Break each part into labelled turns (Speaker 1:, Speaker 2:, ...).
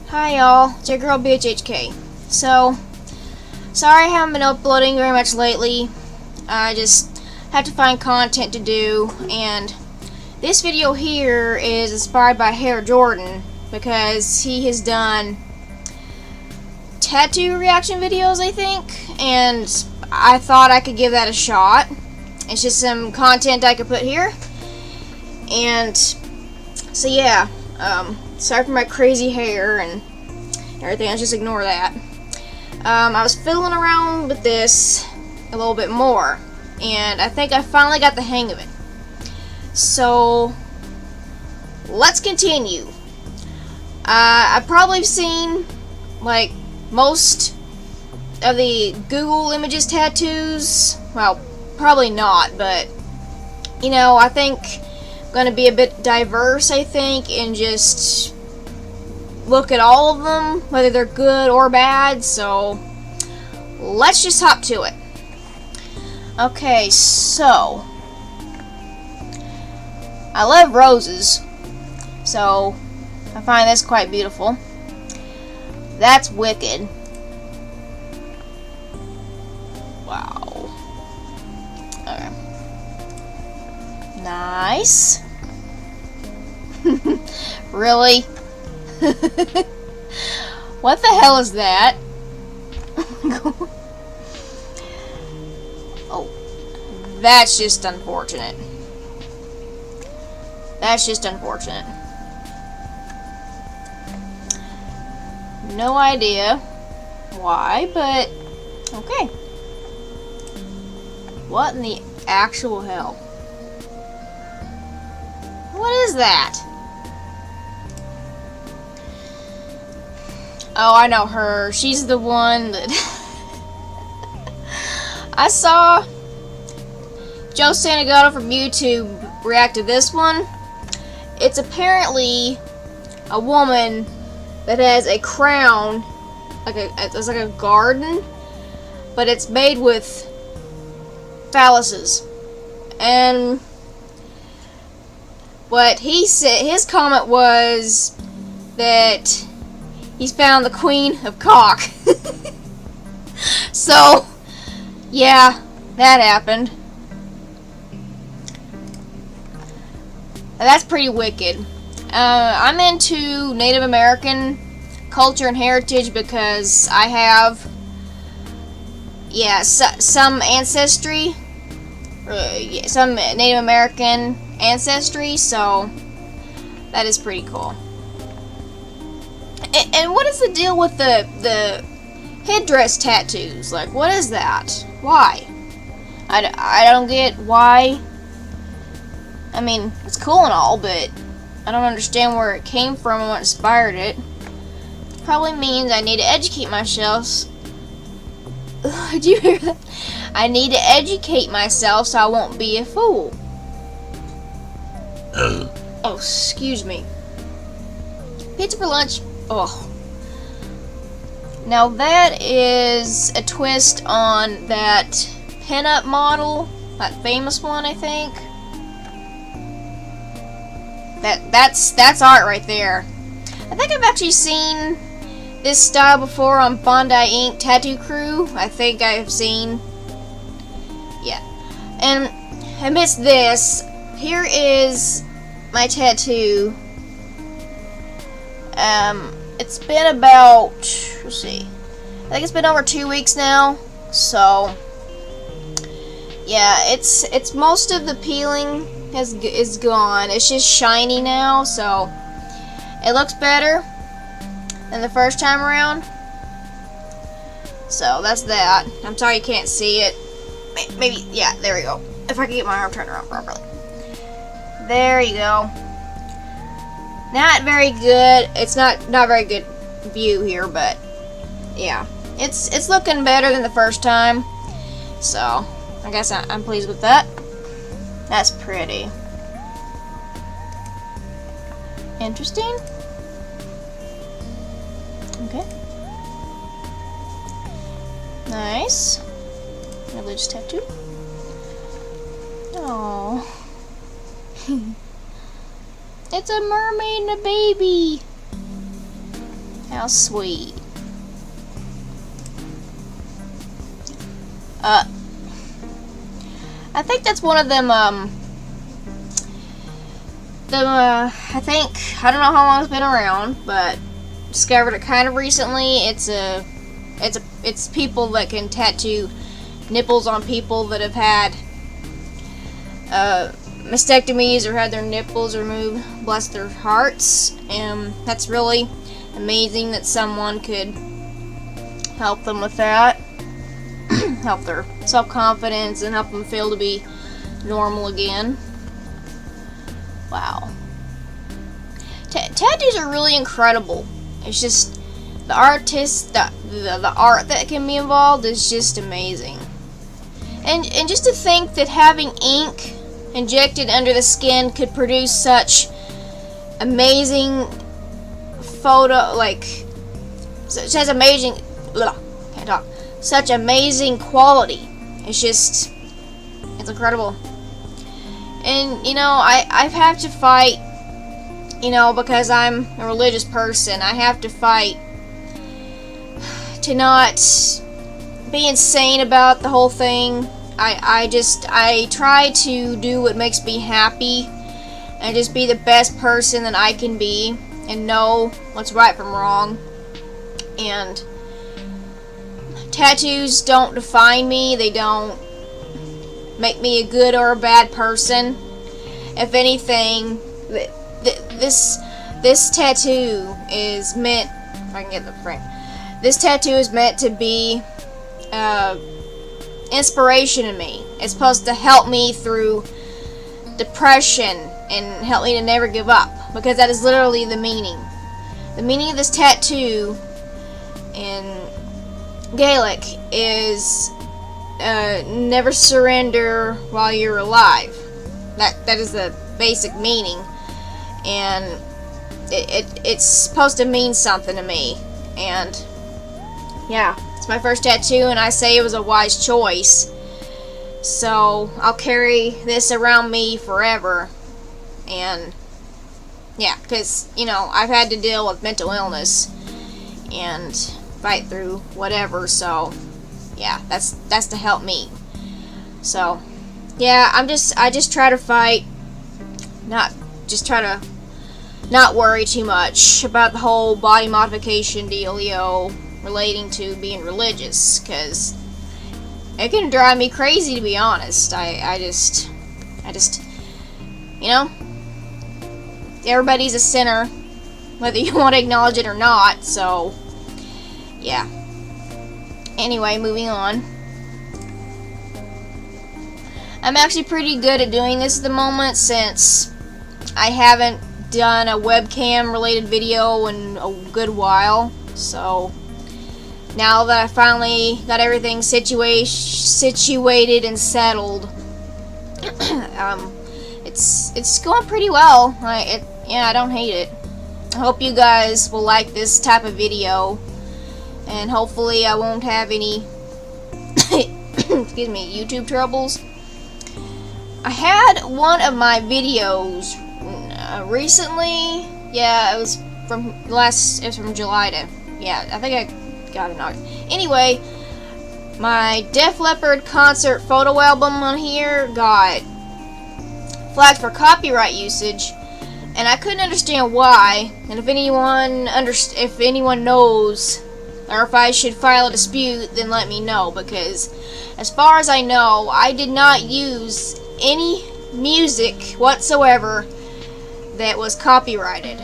Speaker 1: Hi y'all, it's your girl BHHK. So, sorry I haven't been uploading very much lately. I just have to find content to do, and this video here is inspired by Hair Jordan because he has done tattoo reaction videos, I think, and I thought I could give that a shot. It's just some content I could put here, and so yeah. Sorry for my crazy hair and everything, let's just ignore that. I was fiddling around with this a little bit more, and I think I finally got the hang of it. So, let's continue. I've probably seen, like, most of the Google Images tattoos. Well, probably not, but, you know, I think going to be a bit diverse, I think, and just look at all of them, whether they're good or bad. So let's just hop to it. Okay, so I love roses, so I find this quite beautiful. That's wicked. Wow. Okay. Nice. Really? What the hell is that? Oh, that's just unfortunate. That's just unfortunate. No idea why, but okay. What in the actual hell? What is that? Oh, I know her. She's the one that I saw Joe Santagato from YouTube react to this one. It's apparently a woman that has a crown, it's like a garden, but it's made with phalluses. And what he said, his comment was that he's found the queen of cock. So, yeah, that happened. That's pretty wicked. I'm into Native American culture and heritage because I have, yeah, some ancestry, some Native American ancestry, so that is pretty cool. And what is the deal with the headdress tattoos? Like, what is that? Why? I don't get why. I mean, it's cool and all, but I don't understand where it came from and what inspired it. It probably means I need to educate myself. Did you hear that? I need to educate myself so I won't be a fool. Oh, excuse me. Pizza for lunch. Oh. Now that is a twist on that pinup model, that famous one, I think. That's art right there. I think I've actually seen this style before on Bondi Ink Tattoo Crew. I think I've seen. Yeah. And amidst this, here is my tattoo. It's been about, let's see, I think it's been over 2 weeks now, so, yeah, it's most of the peeling is gone. It's just shiny now, so it looks better than the first time around. So that's that. I'm sorry you can't see it. Maybe, yeah, there we go. If I can get my arm turned around properly. There you go. Not very good. It's not very good view here, but yeah, it's looking better than the first time. So I guess I'm pleased with that. That's pretty interesting. Okay. Nice. Religious tattoo. Oh. It's a mermaid and a baby. How sweet. I think that's one of them, I don't know how long it's been around, but discovered it kind of recently. It's people that can tattoo nipples on people that have had, mastectomies or had their nipples removed. Bless their hearts. And that's really amazing that someone could help them with that. Help their self-confidence and help them feel to be normal again. Wow. Tattoos are really incredible. It's just the artist, the art that can be involved is just amazing. And just to think that having ink injected under the skin could produce such amazing such amazing, can't talk, such amazing quality. It's incredible. And, I have to fight, because I'm a religious person, I have to fight to not be insane about the whole thing. I try to do what makes me happy and just be the best person that I can be and know what's right from wrong. And tattoos don't define me. They don't make me a good or a bad person. If anything, this tattoo is meant, if I can get the frame, this tattoo is meant to be inspiration to me. It's supposed to help me through depression and help me to never give up, because that is literally the meaning. The meaning of this tattoo in Gaelic is never surrender while you're alive. That is the basic meaning, and it's supposed to mean something to me. And yeah, it's my first tattoo, and I say it was a wise choice. So I'll carry this around me forever. And yeah, because I've had to deal with mental illness and fight through whatever. So yeah, that's to help me. So yeah, I just try to fight, try to not worry too much about the whole body modification dealio relating to being religious, because it can drive me crazy, to be honest. I just everybody's a sinner, whether you want to acknowledge it or not. So yeah. Anyway, moving on. I'm actually pretty good at doing this at the moment, since I haven't done a webcam related video in a good while. So now that I finally got everything situated and settled, it's going pretty well. I don't hate it. I hope you guys will like this type of video, and hopefully I won't have any excuse me, YouTube troubles. I had one of my videos recently. Yeah, it was from July to, yeah, I think I got it in August. Anyway, my Def Leppard concert photo album on here got flagged for copyright usage, and I couldn't understand why. And if anyone knows, or if I should file a dispute, then let me know, because as far as I know, I did not use any music whatsoever that was copyrighted.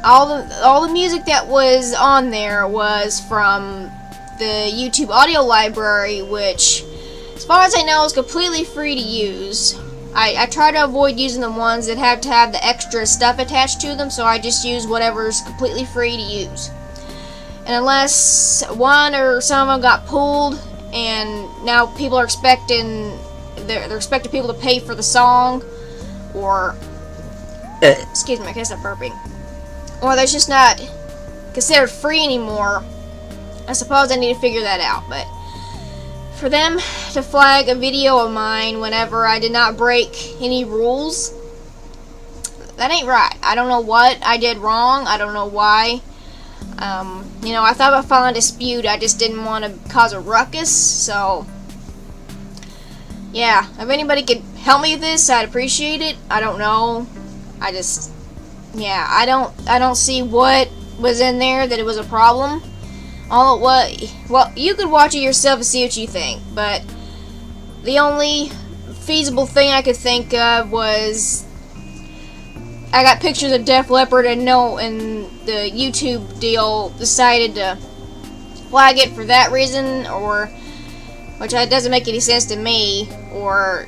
Speaker 1: All the music that was on there was from the YouTube audio library, which, as far as I know, is completely free to use. I try to avoid using the ones that have to have the extra stuff attached to them, so I just use whatever's completely free to use. And unless one or some of them got pulled, and now people are expecting people to pay for the song, or excuse me, I can't stop burping, or that's just not considered free anymore, I suppose I need to figure that out. But for them to flag a video of mine whenever I did not break any rules, that ain't right. I don't know what I did wrong. I don't know why. You know, I thought about filing a dispute. I just didn't want to cause a ruckus. So, yeah, if anybody could help me with this, I'd appreciate it. I don't know. I don't see what was in there that it was a problem. All it was, well, you could watch it yourself and see what you think, but the only feasible thing I could think of was I got pictures of Def Leppard and the YouTube deal decided to flag it for that reason, or which doesn't make any sense to me, or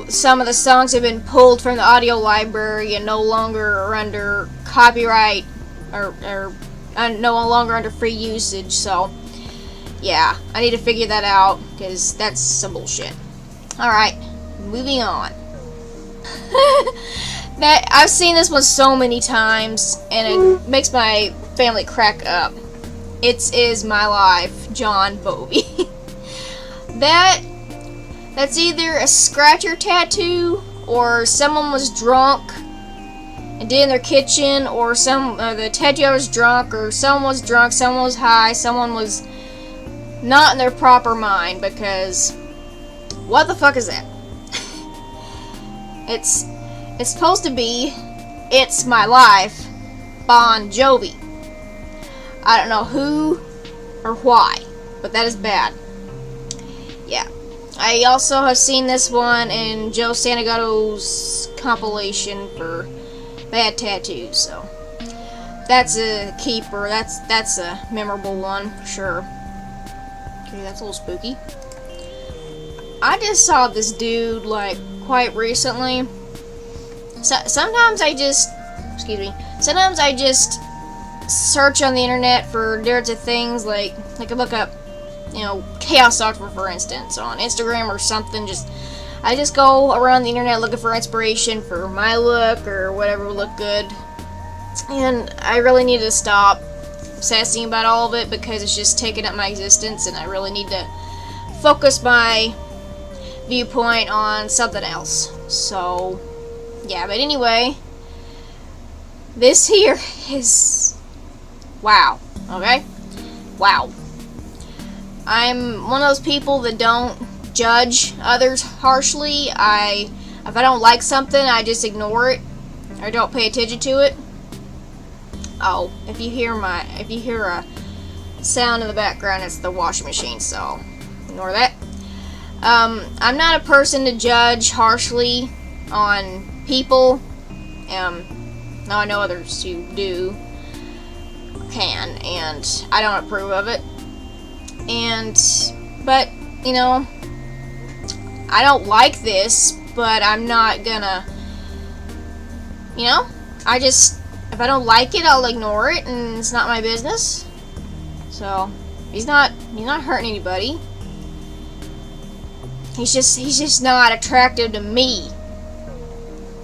Speaker 1: some of the songs have been pulled from the audio library and no longer are under copyright or no longer under free usage. So yeah, I need to figure that out because that's some bullshit. Alright, moving on. I've seen this one so many times and it makes my family crack up. It is My Life, John Bovey. That's either a scratcher tattoo or someone was drunk and did it in their kitchen, or the tattoo was drunk, or someone was drunk, someone was high, someone was not in their proper mind, because what the fuck is that? It's supposed to be It's My Life, Bon Jovi. I don't know who or why, but that is bad. Yeah. I also have seen this one in Joe Santagato's compilation for bad tattoos, so that's a keeper. That's a memorable one for sure. Okay, that's a little spooky. I just saw this dude like quite recently. Sometimes I just search on the internet for different things, like I could look up, Chaos Doctor, for instance, on Instagram or something. I just go around the internet looking for inspiration for my look or whatever would look good. And I really need to stop obsessing about all of it because it's just taking up my existence, and I really need to focus my viewpoint on something else. So, yeah, but anyway, this here is wow, okay? Wow. I'm one of those people that don't judge others harshly. If I don't like something, I just ignore it or don't pay attention to it. Oh, if you hear a sound in the background, it's the washing machine, so ignore that. I'm not a person to judge harshly on people. Now I know others who can, and I don't approve of it. But, I don't like this, but I'm not gonna, if I don't like it, I'll ignore it, and it's not my business. So, he's not hurting anybody. He's just not attractive to me.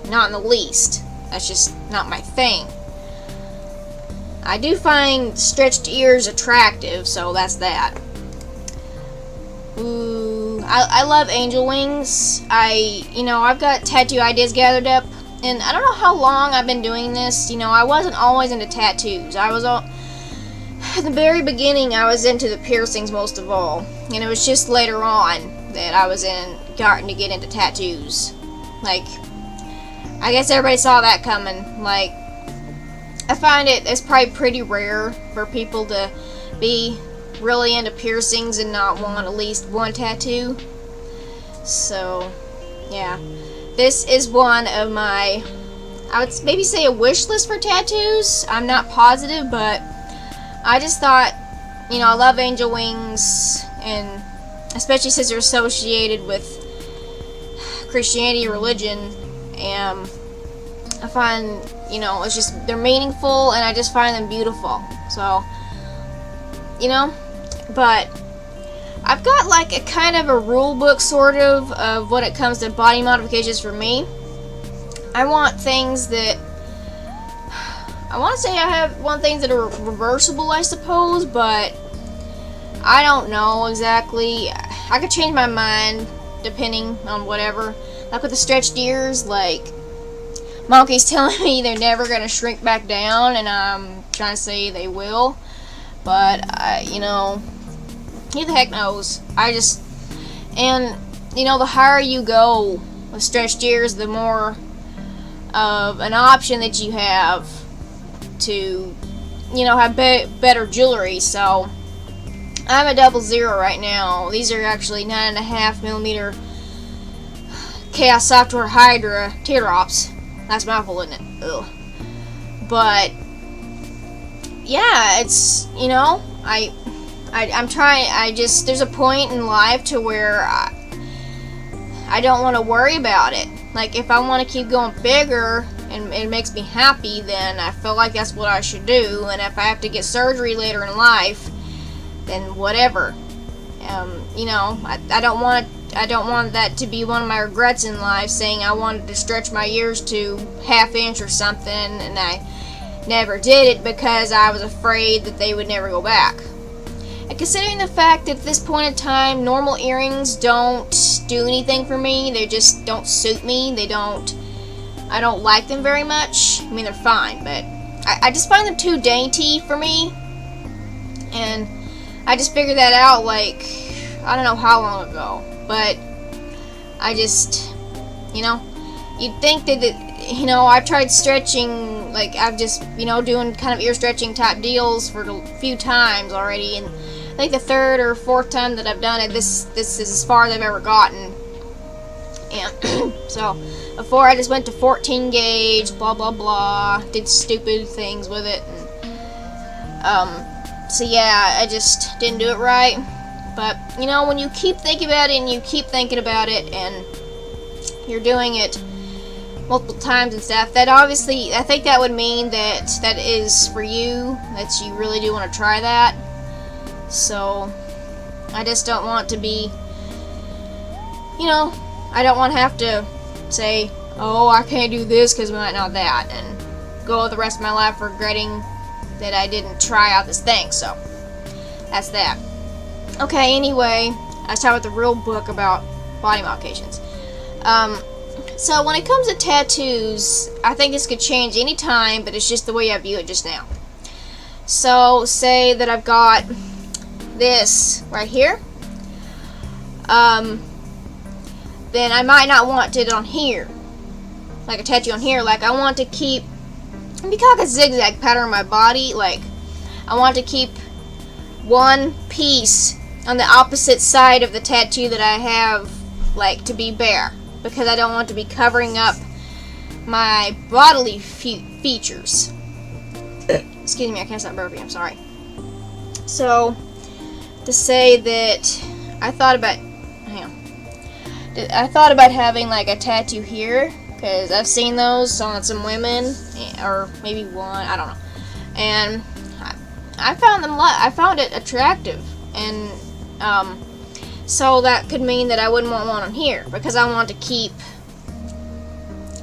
Speaker 1: Not in the least. That's just not my thing. I do find stretched ears attractive, so that's that. Ooh, I love angel wings. I've got tattoo ideas gathered up, and I don't know how long I've been doing this. I wasn't always into tattoos. At the very beginning, I was into the piercings most of all, and it was just later on that I was starting to get into tattoos. I guess everybody saw that coming. I find it's probably pretty rare for people to be really into piercings and not want at least one tattoo. So, yeah. This is one of my, I would maybe say, a wish list for tattoos. I'm not positive, but I just thought, I love angel wings, and especially since they're associated with Christianity religion, and I find, it's just, they're meaningful, and I just find them beautiful. So, but I've got a kind of a rule book sort of when it comes to body modifications for me. I want things that, I want to say I want things that are reversible, I suppose, but I don't know exactly. I could change my mind depending on whatever. With the stretched ears, monkeys telling me they're never going to shrink back down, and I'm trying to say they will. But, you know, who the heck knows? And, you know, the higher you go with stretched ears, the more of an option that you have to, you know, have better jewelry. So, I'm a 00 right now. These are actually 9.5mm Chaos Software Hydra teardrops. That's a mouthful, isn't it? Ugh. But yeah, it's, you know, I'm trying. There's a point in life to where I don't want to worry about it. Like, if I want to keep going bigger and it makes me happy, then I feel like that's what I should do. And if I have to get surgery later in life, then whatever. You know, I don't want that to be one of my regrets in life, saying I wanted to stretch my ears to ½ inch or something, and I never did it because I was afraid that they would never go back. And considering the fact that at this point in time, normal earrings don't do anything for me, they just don't suit me, I don't like them very much. I mean, they're fine, but I just find them too dainty for me, and I just figured that out, like, I don't know how long ago, but I just, you know, you'd think that, you know, I've tried stretching, like, I've just, you know, doing kind of ear stretching type deals for a few times already, and I think the 3rd or 4th time that I've done it, this is as far as I've ever gotten. And so before, I just went to 14 gauge, blah blah blah, did stupid things with it, and so yeah, I just didn't do it right. But, you know, when you keep thinking about it and you keep thinking about it and you're doing it multiple times and stuff, that obviously, I think that would mean that that is for you, that you really do want to try that. So, I just don't want to be, you know, I don't want to have to say, oh, I can't do this because we might not that, and go the rest of my life regretting that I didn't try out this thing. So, that's that. Okay, anyway, I was talking about the real book about body modifications. So when it comes to tattoos, I think this could change any time, but it's just the way I view it just now. So, say that I've got this right here. Then I might not want it on here. Like a tattoo on here. Like, I want to keep, maybe kind of like a zigzag pattern on my body. Like, I want to keep one piece on the opposite side of the tattoo that I have, like, to be bare, because I don't want to be covering up my bodily features. Excuse me, I can't stop burping, I'm sorry. So, to say that I thought about having, like, a tattoo here, because I've seen those on some women, or maybe one, I don't know, and I found it attractive, and so that could mean that I wouldn't want one on here, because I want to keep,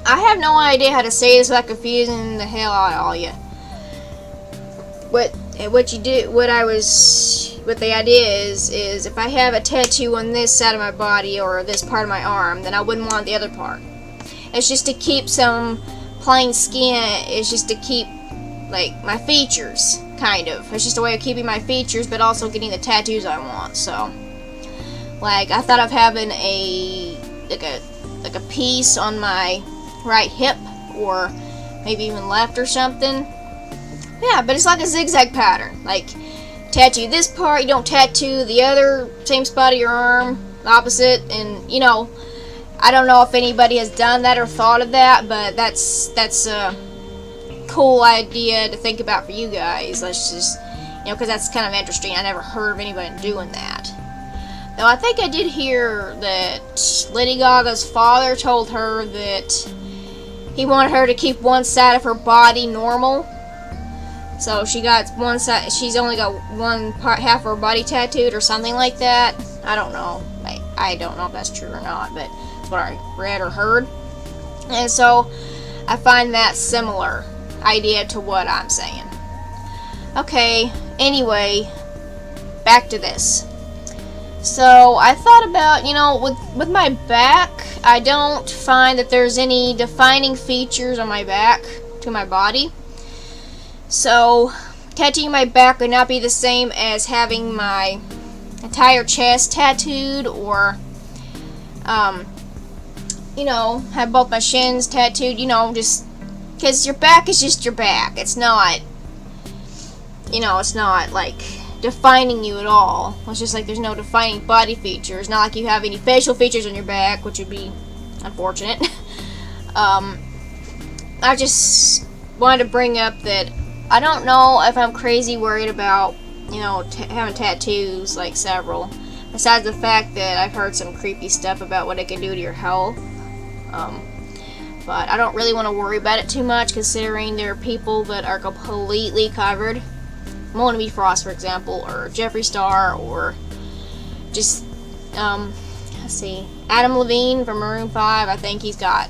Speaker 1: I have no idea how to say this without confusing the hell out of all you. What the idea is if I have a tattoo on this side of my body or this part of my arm, then I wouldn't want the other part. It's just to keep some plain skin, it's just to keep, like, my features, kind of. It's just a way of keeping my features, but also getting the tattoos I want. So, like, I thought of having a piece on my right hip, or maybe even left or something. Yeah, but it's like a zigzag pattern. Like, tattoo this part, you don't tattoo the other same spot of your arm, the opposite, and, you know, I don't know if anybody has done that or thought of that, but that's a cool idea to think about for you guys. Let's just, you know, because that's kind of interesting. I never heard of anybody doing that. Though I think I did hear that Lady Gaga's father told her that he wanted her to keep one side of her body normal. So she got one side, she's only got half of her body tattooed or something like that. I don't know. I don't know if that's true or not, but that's what I read or heard. And so I find that similar idea to what I'm saying. Okay, anyway, back to this. So I thought about, you know, with my back, I don't find that there's any defining features on my back to my body. So, tattooing my back would not be the same as having my entire chest tattooed, or, you know, have both my shins tattooed, you know, just, because your back is just your back. It's not, you know, it's not, like, defining you at all. It's just like there's no defining body features. Not like you have any facial features on your back, which would be unfortunate. I just wanted to bring up that I don't know if I'm crazy worried about, you know, having tattoos, like several, besides the fact that I've heard some creepy stuff about what it can do to your health. But I don't really want to worry about it too much, considering there are people that are completely covered. Melanie B. Frost, for example, or Jeffree Star, or just, let's see, Adam Levine from Maroon 5. I think he's got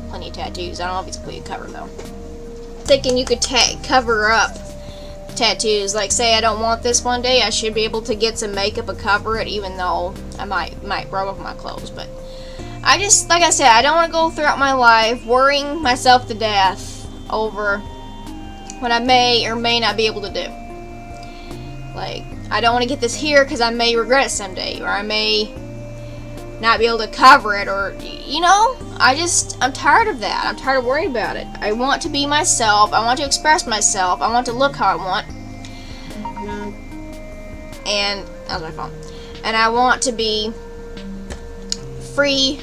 Speaker 1: plenty of tattoos. I don't know if he's completely covered, though. Thinking you could cover up tattoos. Like, say I don't want this one day, I should be able to get some makeup and cover it, even though I might rub off my clothes. But I just, like I said, I don't want to go throughout my life worrying myself to death over what I may or may not be able to do. Like, I don't want to get this here because I may regret it someday, or I may not be able to cover it, or, you know, I'm tired of that. I'm tired of worrying about it. I want to be myself. I want to express myself. I want to look how I want. And, that was my phone. And I want to be free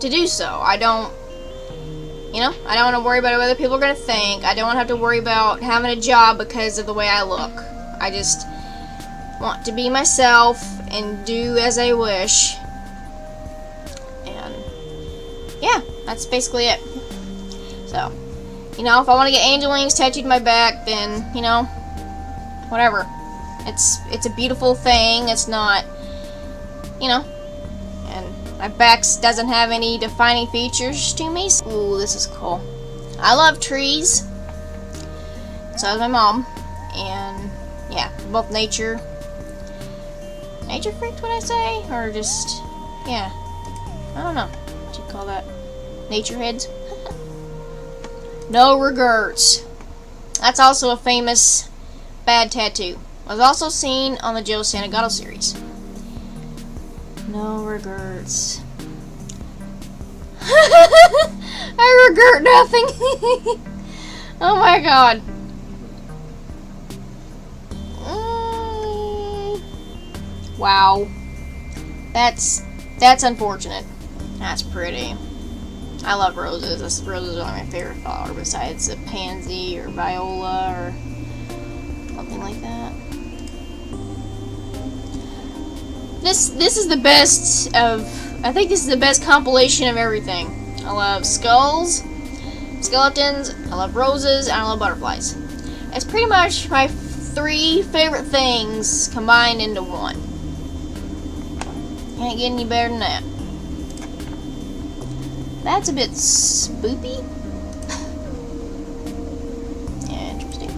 Speaker 1: to do so. I don't, you know, I don't want to worry about what other people are going to think. I don't want to have to worry about having a job because of the way I look. I just want to be myself and do as I wish. And yeah, that's basically it. So, you know, if I want to get angel wings tattooed on my back, then, you know, whatever. It's a beautiful thing. It's not, you know, and my back doesn't have any defining features to me. Ooh, this is cool. I love trees. So does my mom. And yeah, both nature freaks, would I say? Or just, yeah, I don't know what you call that. Nature heads. No regrets. That's also a famous bad tattoo. Was also seen on the Joe Santagato series. No regrets. I regret nothing. Oh my god. Wow. That's unfortunate. That's pretty. I love roses. Roses are my favorite flower besides a pansy or viola or something like that. This is the best of, I think this is the best compilation of everything. I love skulls, skeletons, I love roses, and I love butterflies. It's pretty much my 3 favorite things combined into one. Can't get any better than that. That's a bit spoopy. Yeah, interesting.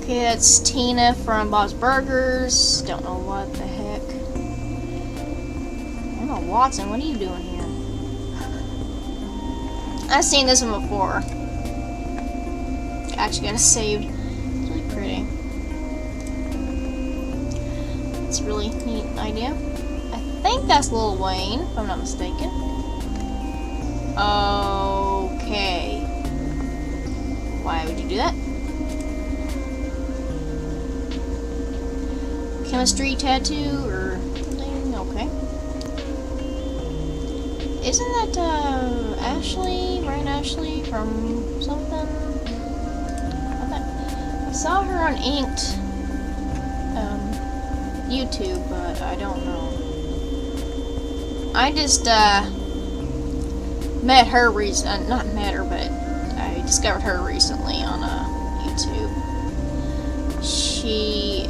Speaker 1: Okay, that's Tina from Bob's Burgers. Don't know what the heck. Emma Watson, what are you doing here? I've seen this one before. Actually got it saved. It's really pretty. It's a really neat idea. I think that's Lil Wayne, if I'm not mistaken. Okay. Why would you do that? Chemistry tattoo or something? Okay. Isn't that Ashley, Ryan Ashley from something? I saw her on Inked YouTube, but I don't know. I just met her not met her, but I discovered her recently on YouTube. She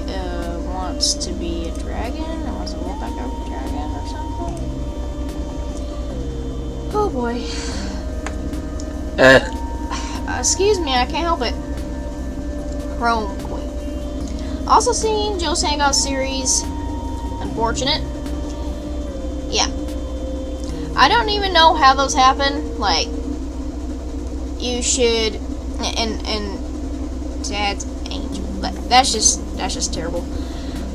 Speaker 1: wants to be a dragon, or wants to look like a dragon or something. Oh boy. Excuse me, I can't help it. Chrome Queen. Also seen Joe Santagato series. Unfortunate. yeah. I don't even know how those happen. Like, you should, and Dad's angel. That's just terrible.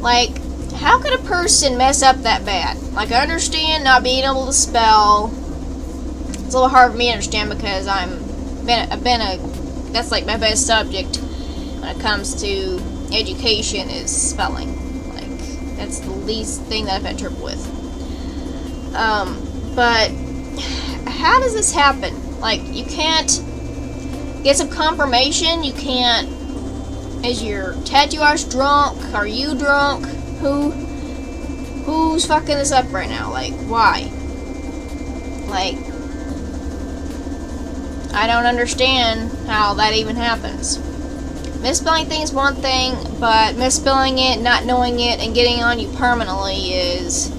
Speaker 1: Like, how could a person mess up that bad? Like, I understand not being able to spell. It's a little hard for me to understand because that's like my best subject when it comes to education is spelling. Like, that's the least thing that I've had trouble with. But how does this happen? Like, you can't get some confirmation. You can't. Is your tattoo artist drunk? Are you drunk? Who's fucking this up right now? Like, why? Like, I don't understand how that even happens. Misspelling things is one thing, but misspelling it, not knowing it, and getting on you permanently is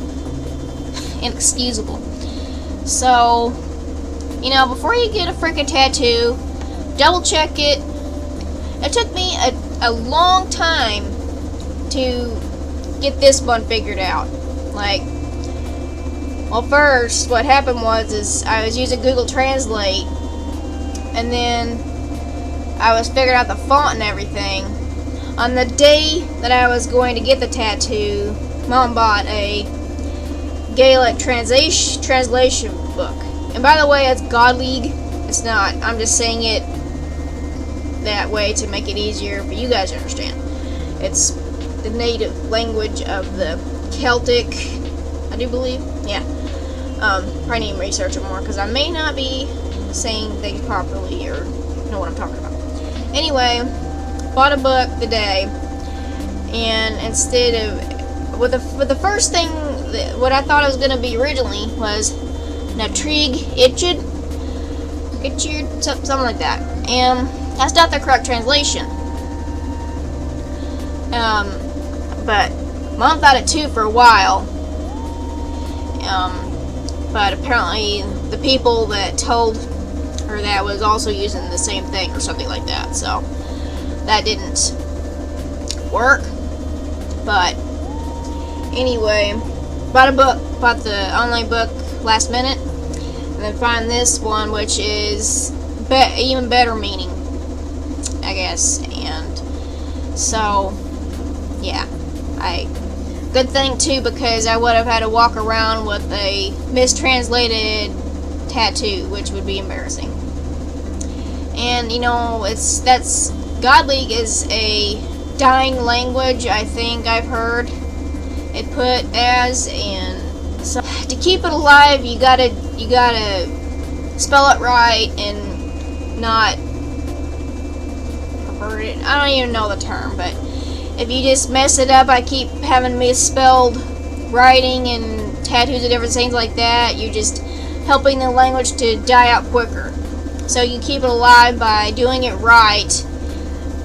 Speaker 1: inexcusable. So, you know, before you get a freaking tattoo, double check it. It took me a long time to get this one figured out. Like, well, first, what happened was I was using Google Translate, and then I was figuring out the font and everything. On the day that I was going to get the tattoo, Mom bought a Gaelic translation book. And by the way, it's God League. It's not. I'm just saying it that way to make it easier for you guys to understand. It's the native language of the Celtic, I do believe. Yeah. Probably need to research it more because I may not be saying things properly or know what I'm talking about. Anyway, bought a book today, and instead of with the first thing, what I thought it was gonna be originally was Natrigg Itchud, something like that, and that's not the correct translation. But Mom thought it too for a while. But apparently the people that told her that was also using the same thing or something like that. So that didn't work. But anyway, bought the online book last minute, and then find this one, which is even better meaning, I guess. And so, yeah, good thing too, because I would have had to walk around with a mistranslated tattoo, which would be embarrassing. And you know, that's God League is a dying language, I think I've heard it put as, and so to keep it alive, you gotta spell it right and not pervert it. I don't even know the term, but if you just mess it up, I keep having misspelled writing and tattoos and different things like that, you're just helping the language to die out quicker. So you keep it alive by doing it right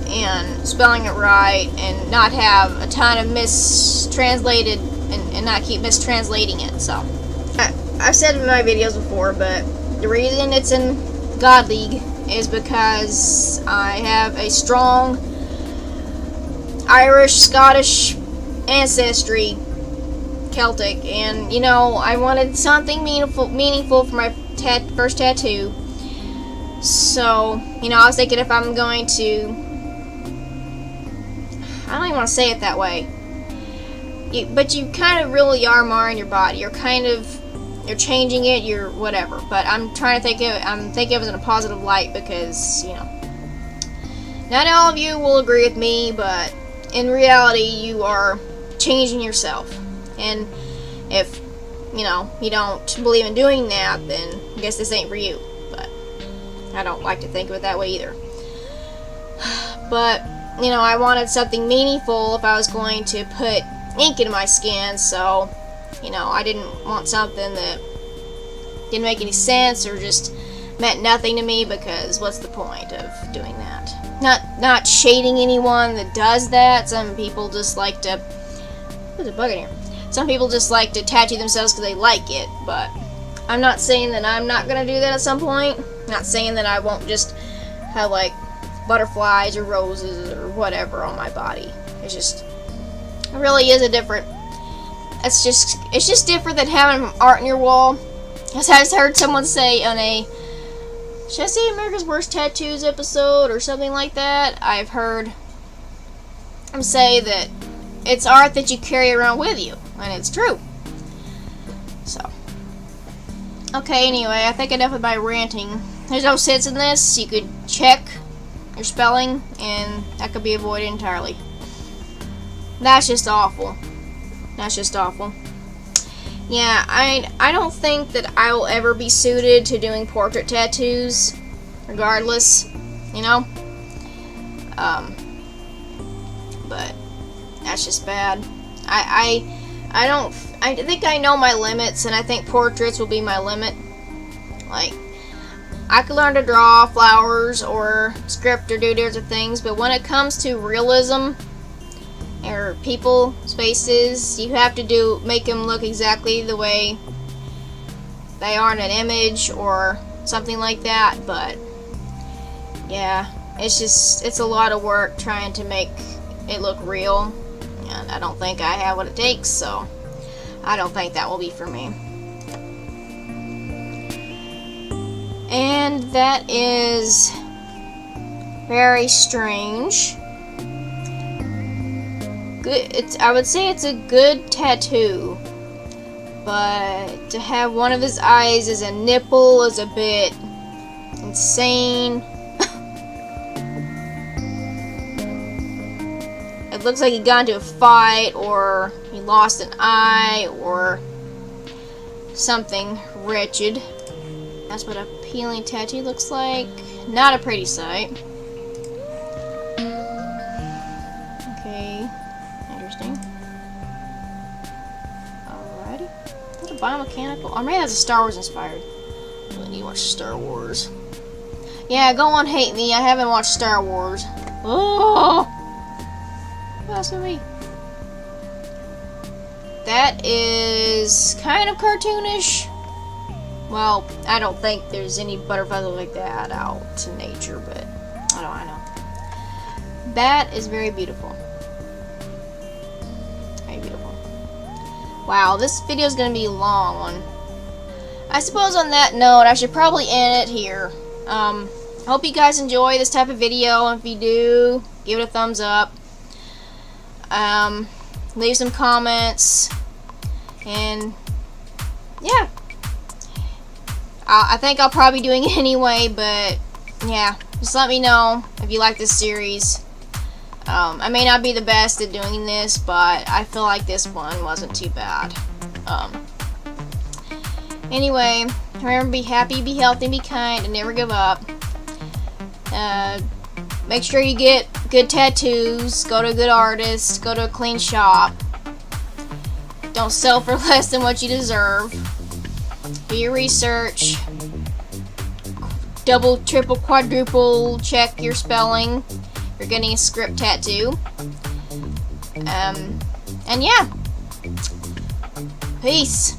Speaker 1: and spelling it right and not have a ton of mistranslated and not keep mistranslating it. So I've said in my videos before, but the reason it's in God League is because I have a strong Irish, Scottish ancestry, Celtic, and you know, I wanted something meaningful for my first tattoo. So, you know, I was thinking if I'm going to, I don't even want to say it that way, but you kind of really are marring your body. You're changing it, you're whatever. But I'm trying to think of it in a positive light, because, you know, not all of you will agree with me, but in reality, you are changing yourself. And if, you know, you don't believe in doing that, then I guess this ain't for you. But I don't like to think of it that way either. But, you know, I wanted something meaningful if I was going to put ink in my skin, so, you know, I didn't want something that didn't make any sense or just meant nothing to me, because what's the point of doing that? Not shading anyone that does that. Some people just like to, there's a bug in here. Some people just like to tattoo themselves because they like it, but I'm not saying that I'm not going to do that at some point. I'm not saying that I won't just have, like, butterflies or roses or whatever on my body. It's just, it really is a different it's just different than having art in your wall. As I heard someone say on a, should I say America's Worst Tattoos episode or something like that? I've heard them say that it's art that you carry around with you, and it's true. So, okay, anyway, I think enough of my ranting. There's no sense in this. You could check your spelling, and that could be avoided entirely. That's just awful. That's just awful. Yeah, I don't think that I will ever be suited to doing portrait tattoos, regardless, you know? But that's just bad. I think I know my limits, and I think portraits will be my limit. Like, I could learn to draw flowers or script or do different things, but when it comes to realism or people, spaces, you have to make them look exactly the way they are in an image or something like that. But yeah, it's a lot of work trying to make it look real, and I don't think I have what it takes, so I don't think that will be for me. And that is very strange. Good. I would say it's a good tattoo, but to have one of his eyes as a nipple is a bit insane. It looks like he got into a fight, or he lost an eye, or something wretched. That's what a peeling tattoo looks like. Not a pretty sight. Okay, interesting. Alrighty. Is that a biomechanical? Or maybe that's a Star Wars inspired. I really need to watch Star Wars. Yeah, go on, hate me. I haven't watched Star Wars. Oh! That's with me. That is kind of cartoonish. Well, I don't think there's any butterflies like that out in nature, but I know. That is very beautiful. Very beautiful. Wow, this video is going to be a long one. I suppose on that note, I should probably end it here. Hope you guys enjoy this type of video. If you do, give it a thumbs up. Leave some comments, and yeah, I think I'll probably be doing it anyway, but yeah, just let me know if you like this series. I may not be the best at doing this, but I feel like this one wasn't too bad. Anyway, remember, be happy, be healthy, be kind, and never give up. Make sure you get good tattoos, go to a good artist, go to a clean shop. Don't sell for less than what you deserve. Do your research. Double, triple, quadruple check your spelling if you're getting a script tattoo. And yeah. Peace.